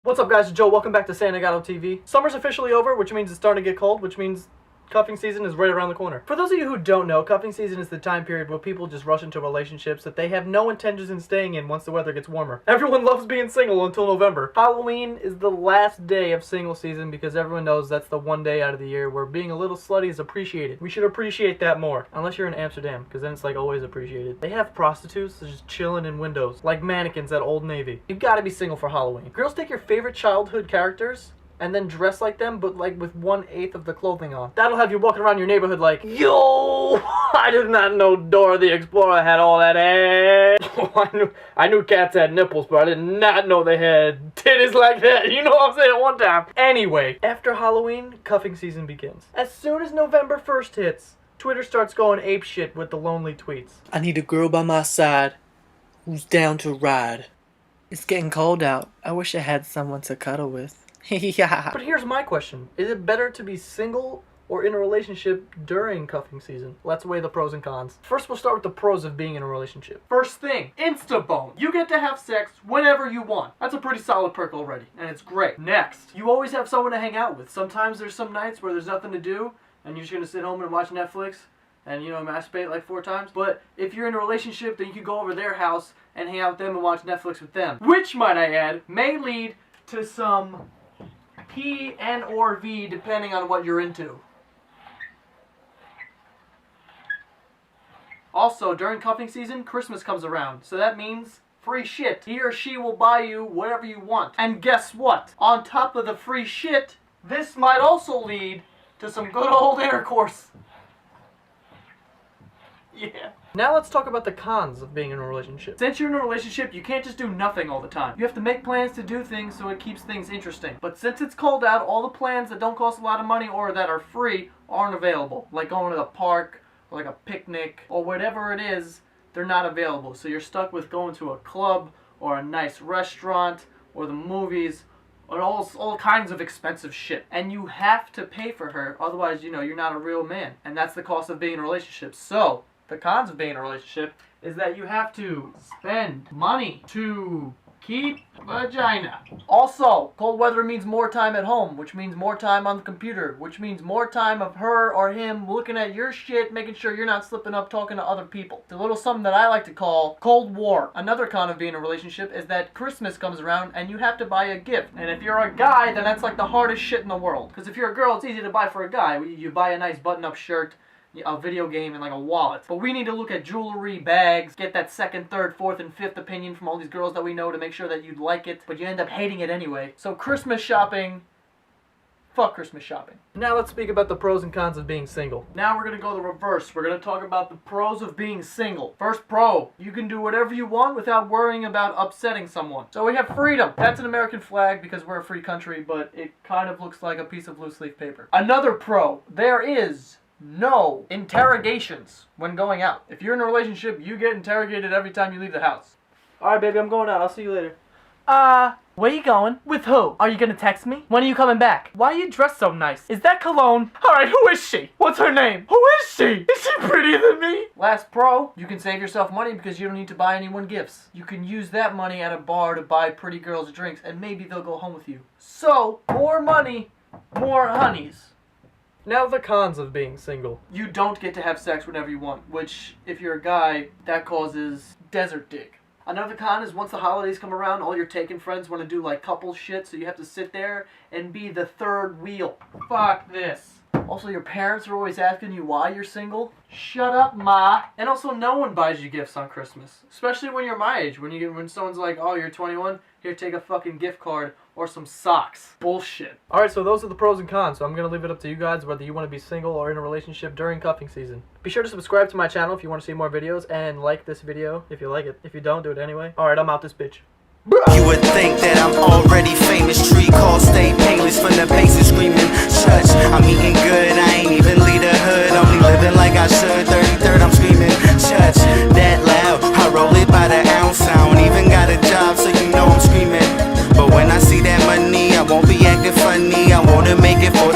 What's up guys, it's Joe, welcome back to SantagatoTV. Summer's officially over, which means it's starting to get cold, which means cuffing season is right around the corner. For those of you who don't know, cuffing season is the time period where people just rush into relationships that they have no intentions in staying in once the weather gets warmer. Everyone loves being single until November. Halloween is the last day of single season because everyone knows that's the one day out of the year where being a little slutty is appreciated. We should appreciate that more. Unless you're in Amsterdam, because then it's like always appreciated. They have prostitutes just chilling in windows, like mannequins at Old Navy. You've got to be single for Halloween. Girls take your favorite childhood characters and then dress like them, but like with 1/8 of the clothing on. That'll have you walking around your neighborhood like, yo, I did not know Dora the Explorer had all that ass. I knew cats had nipples, but I did not know they had titties like that. You know what I'm saying? One time. Anyway, after Halloween, cuffing season begins. As soon as November 1st hits, Twitter starts going apeshit with the lonely tweets. I need a girl by my side who's down to ride. It's getting cold out. I wish I had someone to cuddle with. Yeah. But here's my question. Is it better to be single or in a relationship during cuffing season? Let's weigh the pros and cons. First, we'll start with the pros of being in a relationship. First thing, Instabone. You get to have sex whenever you want. That's a pretty solid perk already, and it's great. Next, you always have someone to hang out with. Sometimes there's some nights where there's nothing to do, and you're just gonna sit home and watch Netflix and, you know, masturbate like 4 times. But if you're in a relationship, then you can go over their house and hang out with them and watch Netflix with them. Which, might I add, may lead to some P and or V depending on what you're into. Also, during cuffing season, Christmas comes around, so that means free shit. He or she will buy you whatever you want. And guess what? On top of the free shit, this might also lead to some good old intercourse. Yeah. Now let's talk about the cons of being in a relationship. Since you're in a relationship, you can't just do nothing all the time. You have to make plans to do things so it keeps things interesting. But since it's cold out, all the plans that don't cost a lot of money or that are free aren't available. Like going to the park, or like a picnic, or whatever it is, they're not available. So you're stuck with going to a club, or a nice restaurant, or the movies, or all kinds of expensive shit. And you have to pay for her, otherwise, you know, you're not a real man. And that's the cost of being in a relationship. So, the cons of being in a relationship is that you have to spend money to keep vagina. Also, cold weather means more time at home, which means more time on the computer, which means more time of her or him looking at your shit, making sure you're not slipping up talking to other people. It's a little something that I like to call Cold War. Another con of being in a relationship is that Christmas comes around and you have to buy a gift. And if you're a guy, then that's like the hardest shit in the world. Because if you're a girl, it's easy to buy for a guy. You buy a nice button-up shirt, a video game, and like a wallet. But we need to look at jewelry, bags, get that second, third, fourth, and fifth opinion from all these girls that we know to make sure that you'd like it, but you end up hating it anyway. So Christmas shopping, fuck Christmas shopping. Now let's speak about the pros and cons of being single. Now we're gonna go the reverse. We're gonna talk about the pros of being single. First pro, you can do whatever you want without worrying about upsetting someone. So we have freedom. That's an American flag because we're a free country, but it kind of looks like a piece of loose leaf paper. Another pro, there is no interrogations when going out. If you're in a relationship, you get interrogated every time you leave the house. Alright baby, I'm going out. I'll see you later. Where you going? With who? Are you gonna text me? When are you coming back? Why are you dressed so nice? Is that cologne? Alright, who is she? What's her name? Who is she? Is she prettier than me? Last pro, you can save yourself money because you don't need to buy anyone gifts. You can use that money at a bar to buy pretty girls drinks and maybe they'll go home with you. So, more money, more honeys. Now the cons of being single. You don't get to have sex whenever you want, which, if you're a guy, that causes desert dick. Another con is once the holidays come around, all your taken friends want to do like couple shit, so you have to sit there and be the third wheel. Fuck this. Also, your parents are always asking you why you're single. Shut up, ma. And also, no one buys you gifts on Christmas. Especially when you're my age. When someone's like, oh, you're 21, here, take a fucking gift card or some socks. Bullshit. Alright, so those are the pros and cons. So I'm going to leave it up to you guys whether you want to be single or in a relationship during cuffing season. Be sure to subscribe to my channel if you want to see more videos and like this video if you like it. If you don't, do it anyway. Alright, I'm out this bitch. You would think that I'm already famous. Tree call, stay painless from the bases screaming church. I'm eating good, I ain't even lead a hood. Only living like I should. 33rd, I'm screaming church. That loud, I roll it by the ounce. I don't even got a job, so you know I'm screaming. But when I see that money, I won't be acting funny. I wanna make it for the